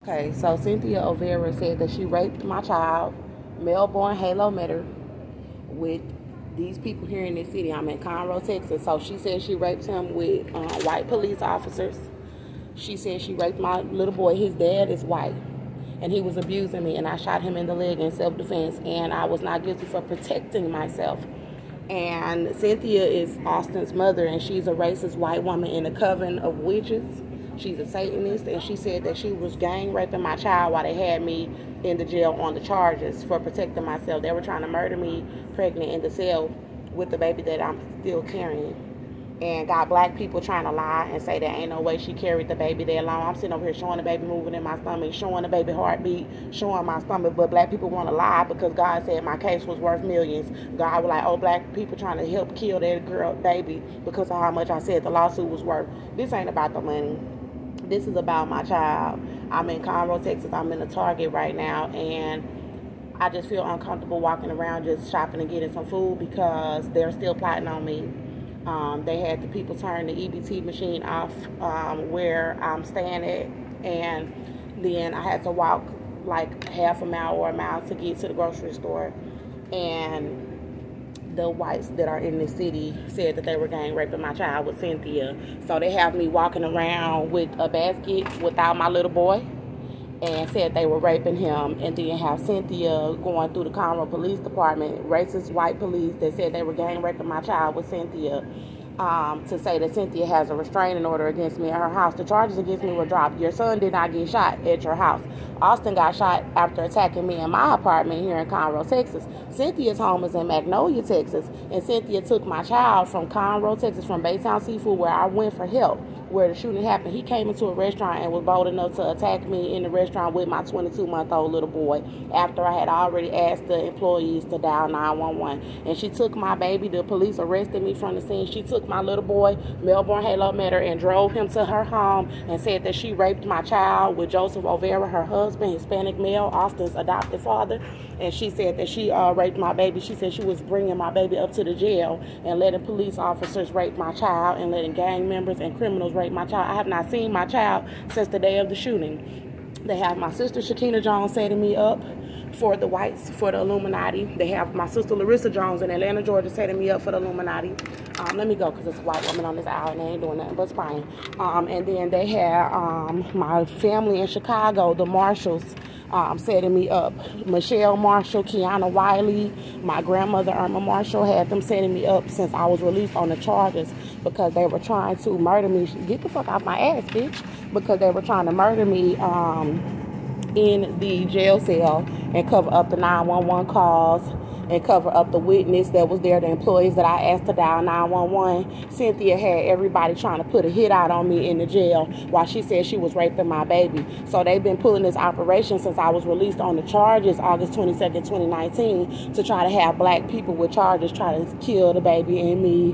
Okay, so Cynthia O'Vera said that she raped my child, Melbourne Halo met her with these people here in this city. I'm in Conroe, Texas. So she said she raped him with white police officers. She said she raped my little boy. His dad is white, and he was abusing me, and I shot him in the leg in self-defense, and I was not guilty for protecting myself. And Cynthia is Austin's mother, and she's a racist white woman in a coven of witches. She's a Satanist, and she said that she was gang raping my child while they had me in the jail on the charges for protecting myself. They were trying to murder me pregnant in the cell with the baby that I'm still carrying. And got black people trying to lie and say there ain't no way she carried the baby that long. I'm sitting over here showing the baby moving in my stomach, showing the baby heartbeat, showing my stomach, but black people want to lie because God said my case was worth millions. God was like, oh, black people trying to help kill that girl baby because of how much I said the lawsuit was worth. This ain't about the money. This is about my child. I'm in Conroe, Texas. I'm in a Target right now, and I just feel uncomfortable walking around just shopping and getting some food because they're still plotting on me. They had the people turn the EBT machine off where I'm staying at, and then I had to walk like half a mile or a mile to get to the grocery store. And the whites that are in the city said that they were gang raping my child with Cynthia. So they have me walking around with a basket without my little boy, and said they were raping him, and then have Cynthia going through the Conroe Police Department, racist white police that said they were gang raping my child with Cynthia, to say that Cynthia has a restraining order against me at her house. The charges against me were dropped. Your son did not get shot at your house. Austin got shot after attacking me in my apartment here in Conroe, Texas. Cynthia's home is in Magnolia, Texas, and Cynthia took my child from Conroe, Texas, from Baytown Seafood, where I went for help, where the shooting happened. He came into a restaurant and was bold enough to attack me in the restaurant with my 22-month-old little boy after I had already asked the employees to dial 911. And she took my baby. The police arrested me from the scene. She took my little boy, Melbourne Halo met her, and drove him to her home and said that she raped my child with Joseph O'Vera, her husband, Hispanic male, Austin's adopted father. And she said that she raped my baby. She said she was bringing my baby up to the jail and letting police officers rape my child and letting gang members and criminals rape my child. I have not seen my child since the day of the shooting. They have my sister Shakina Jones setting me up for the whites, for the Illuminati. They have my sister Larissa Jones in Atlanta, Georgia, setting me up for the Illuminati. Let me go because there's a white woman on this aisle and they ain't doing nothing but spraying. And then they have my family in Chicago, the Marshalls, setting me up. Michelle Marshall, Kiana Wiley, my grandmother Irma Marshall had them setting me up since I was released on the charges because they were trying to murder me. Get the fuck off my ass, bitch. Because they were trying to murder me in the jail cell and cover up the 911 calls and cover up the witness that was there, the employees that I asked to dial 911. Cynthia had everybody trying to put a hit out on me in the jail while she said she was raping my baby. So they've been pulling this operation since I was released on the charges August 22nd, 2019 to try to have black people with charges try to kill the baby and me,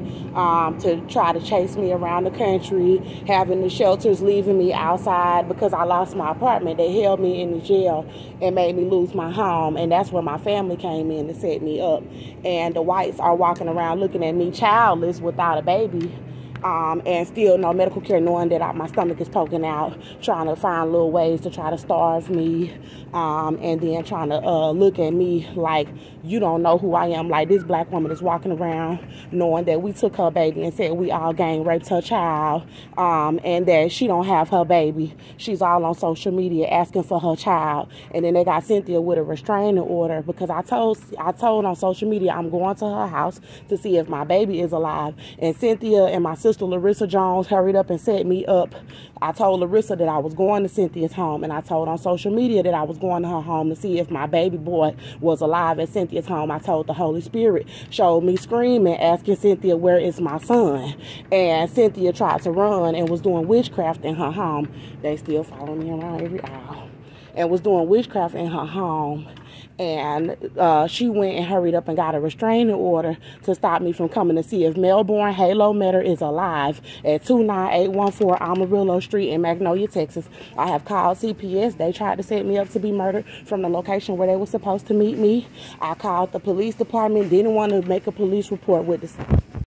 to try to chase me around the country, having the shelters leaving me outside because I lost my apartment. They held me in the jail and made me lose my home, and that's where my family came in to set me up. And the whites are walking around looking at me childless without a baby, and still no medical care, knowing that my stomach is poking out, trying to find little ways to try to starve me, and then trying to look at me like you don't know who I am. Like this black woman is walking around knowing that we took her baby and said we all gang raped her child, and that she don't have her baby. She's all on social media asking for her child, and then they got Cynthia with a restraining order because I told on social media I'm going to her house to see if my baby is alive, and Cynthia and my sister Larissa Jones hurried up and set me up. I told Larissa that I was going to Cynthia's home, and I told on social media that I was going to her home to see if my baby boy was alive at Cynthia's home. I told the Holy Spirit, showed me screaming, asking Cynthia, where is my son? And Cynthia tried to run and was doing witchcraft in her home. They still follow me around every aisle. And was doing witchcraft in her home. And she went and hurried up and got a restraining order to stop me from coming to see if Melbourne Halo Metter is alive at 29814 Amarillo Street in Magnolia, Texas. I have called CPS. They tried to set me up to be murdered from the location where they were supposed to meet me. I called the police department, didn't want to make a police report with this.